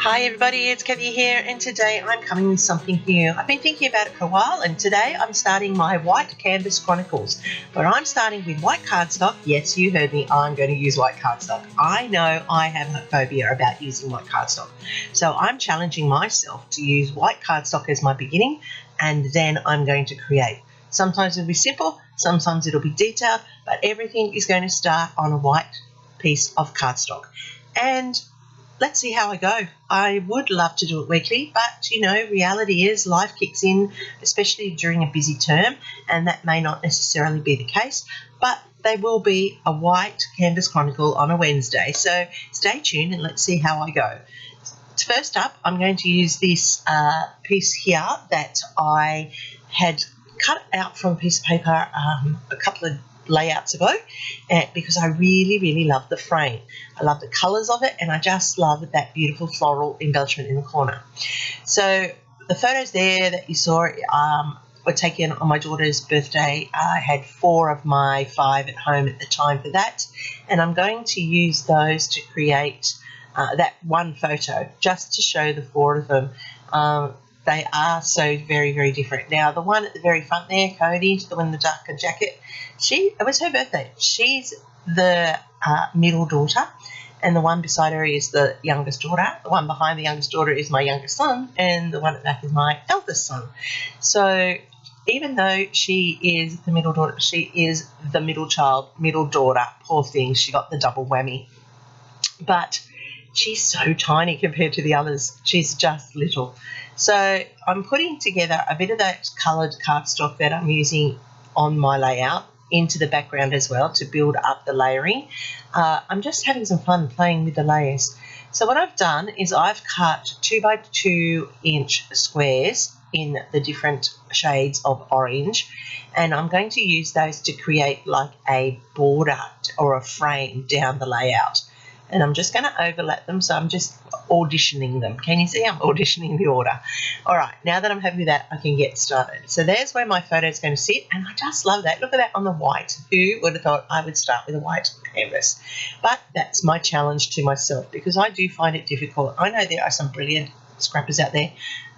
Hi everybody, it's Kathy here, and today I'm coming with something new. I've been thinking about it for a while, and today I'm starting my White Canvas Chronicles, but I'm starting with white cardstock. Yes, you heard me, I'm going to use white cardstock. I know I have a phobia about using white cardstock, so I'm challenging myself to use white cardstock as my beginning, and then I'm going to create. Sometimes it'll be simple, sometimes it'll be detailed, but everything is going to start on a white piece of cardstock. And let's see how I go. I would love to do it weekly, but reality is life kicks in, especially during a busy term, and that may not necessarily be the case, but there will be a White Canvas Chronicle on a Wednesday, so stay tuned and let's see how I go. First up, I'm going to use this piece here that I had cut out from a piece of paper a couple of layouts ago, because I really love the frame. I love the colours of it, and I just love that beautiful floral embellishment in the corner. So the photos there that you saw were taken on my daughter's birthday. I had 4 of my 5 at home at the time for that, and I'm going to use those to create that one photo just to show the 4 of them. They are so very different. Now, the one at the very front there, Cody, the one in the darker jacket, it was her birthday. She's the middle daughter, and the one beside her is the youngest daughter. The one behind the youngest daughter is my youngest son, and the one at the back is my eldest son. So even though she is the middle daughter, she is the middle child, middle daughter. Poor thing, she got the double whammy. But she's so tiny compared to the others. She's just little. So I'm putting together a bit of that coloured cardstock that I'm using on my layout into the background as well to build up the layering. I'm just having some fun playing with the layers. So what I've done is I've cut 2 by 2 inch squares in the different shades of orange, and I'm going to use those to create like a border or a frame down the layout. And I'm just going to overlap them, so I'm just auditioning them. Can you see I'm auditioning the order? All right, now that I'm happy with that, I can get started. So there's where my photo is going to sit, and I just love that. Look at that on the white. Who would have thought I would start with a white canvas? But that's my challenge to myself, because I do find it difficult. I know there are some brilliant scrappers out there.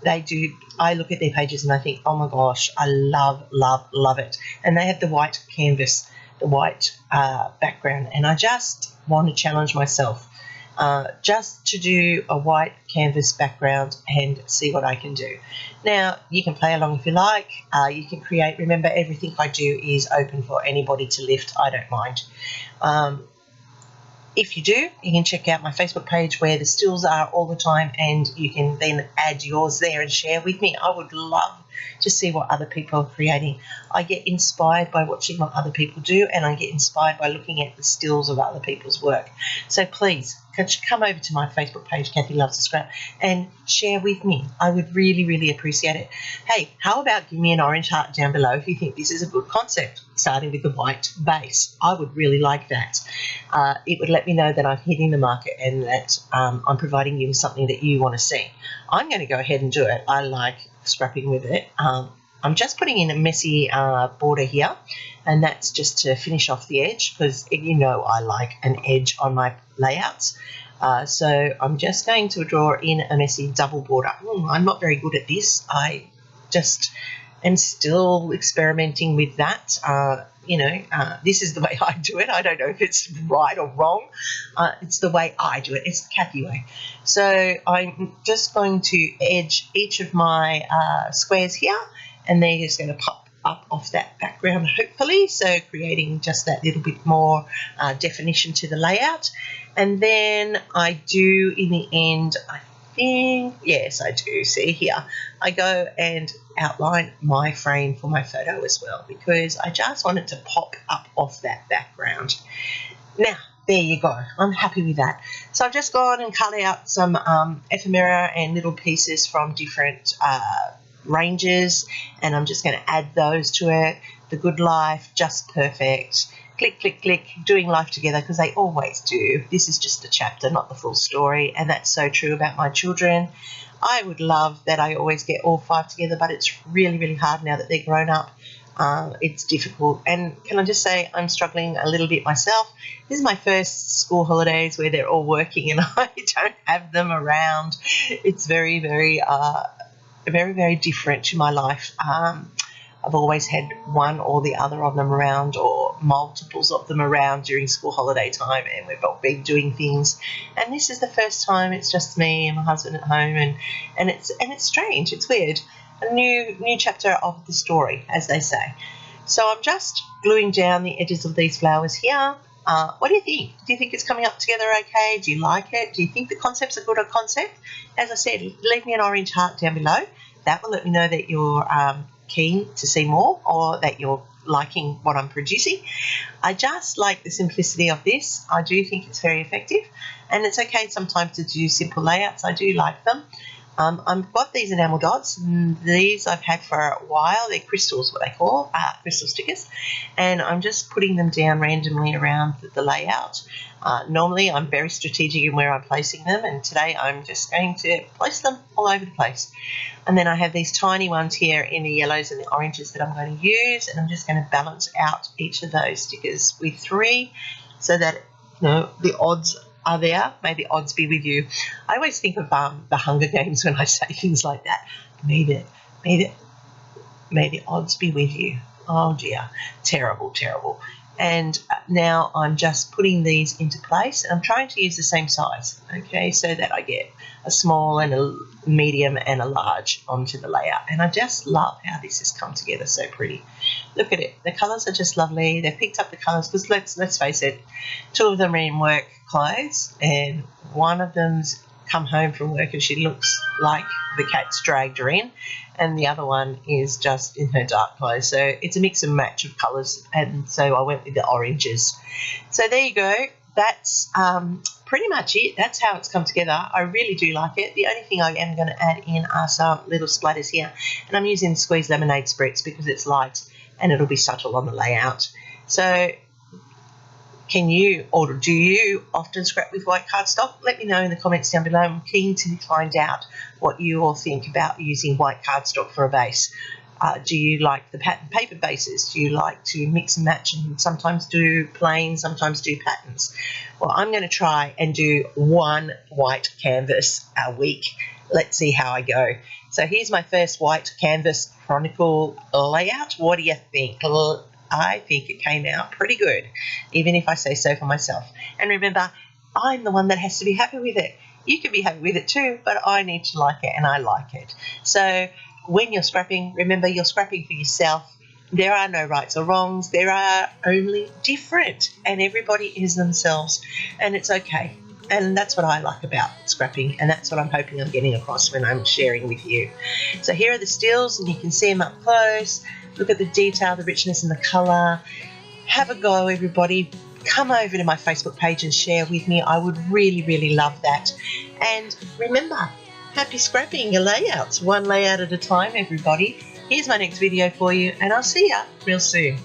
They do. I look at their pages and I think, oh my gosh, I love it. And they have the white canvas, the white background, and I just want to challenge myself just to do a white canvas background and see what I can do. Now, you can play along if you like. You can create. Remember, everything I do is open for anybody to lift. I don't mind. If you do, you can check out my Facebook page where the stills are all the time, and you can then add yours there and share with me. I would love to see what other people are creating. I get inspired by watching what other people do, and I get inspired by looking at the stills of other people's work. So please, come over to my Facebook page, Kathy Loves to Scrap, and share with me. I would really appreciate it. Hey, how about give me an orange heart down below if you think this is a good concept, starting with the white base. I would really like that. It would let me know that I'm hitting the market and that I'm providing you with something that you want to see. I'm going to go ahead and do it. I like scrapping with it. I'm just putting in a messy border here, and that's just to finish off the edge, because I like an edge on my layouts. So I'm just going to draw in a messy double border. I'm not very good at this. I just am still experimenting with that. This is the way I do it. I don't know if it's right or wrong. It's the way I do it. It's the Kathy way. So I'm just going to edge each of my squares here, and they're just going to pop up off that background, hopefully, so creating just that little bit more definition to the layout. And then I do, in the end, I think, yes, I do. See here, I go and outline my frame for my photo as well, because I just want it to pop up off that background. Now, there you go. I'm happy with that. So I've just gone and cut out some ephemera and little pieces from different ranges, and I'm just going to add those to it. The Good Life, Just Perfect, click, doing life together, because they always do. This is just a chapter, not the full story, and that's so true about my children. I would love that I always get all 5 together, but it's really hard now that they're grown up. It's difficult, and can I just say I'm struggling a little bit myself. This is my first school holidays where they're all working and I don't have them around. It's very, very different to my life. I've always had one or the other of them around, or multiples of them around during school holiday time, and we've all been doing things. And this is the first time it's just me and my husband at home, and it's strange. It's weird. A new chapter of the story, as they say. So I'm just gluing down the edges of these flowers here. What do you think? Do you think it's coming up together okay? Do you like it? Do you think the concept's a good concept? As I said, leave me an orange heart down below. That will let me know that you're keen to see more, or that you're liking what I'm producing. I just like the simplicity of this. I do think it's very effective, and it's okay sometimes to do simple layouts. I do like them. I've got these enamel dots, and these I've had for a while. They're crystals, what they call, crystal stickers, and I'm just putting them down randomly around the layout. Normally I'm very strategic in where I'm placing them, and today I'm just going to place them all over the place. And then I have these tiny ones here in the yellows and the oranges that I'm going to use, and I'm just going to balance out each of those stickers with 3 so that the odds are there. May the odds be with you. I always think of the Hunger Games when I say things like that. May the odds be with you. Oh dear, terrible. And now I'm just putting these into place, and I'm trying to use the same size, okay, so that I get a small and a medium and a large onto the layout. And I just love how this has come together so pretty. Look at it. The colours are just lovely. They've picked up the colours because let's face it, 2 of them are in work clothes, and one of them's come home from work and she looks like the cat's dragged her in, and the other one is just in her dark clothes. So it's a mix and match of colours, and so I went with the oranges. So there you go. That's pretty much it. That's how it's come together. I really do like it. The only thing I am going to add in are some little splatters here, and I'm using squeezed lemonade spritz because it's light and it'll be subtle on the layout. So can you, or do you often scrap with white cardstock? Let me know in the comments down below. I'm keen to find out what you all think about using white cardstock for a base. Do you like the pattern paper bases? Do you like to mix and match and sometimes do plain, sometimes do patterns? Well, I'm going to try and do 1 white canvas a week. Let's see how I go. So here's my first White Canvas Chronicle layout. What do you think? I think it came out pretty good, even if I say so for myself. And remember, I'm the one that has to be happy with it. You can be happy with it too, but I need to like it, and I like it. So when you're scrapping, remember you're scrapping for yourself. There are no rights or wrongs. There are only different, and everybody is themselves, and it's okay. And that's what I like about scrapping, and that's what I'm hoping I'm getting across when I'm sharing with you. So here are the stills, and you can see them up close. Look at the detail, the richness and the colour. Have a go, everybody. Come over to my Facebook page and share with me. I would really love that. And remember, happy scrapping your layouts, 1 layout at a time, everybody. Here's my next video for you, and I'll see ya real soon.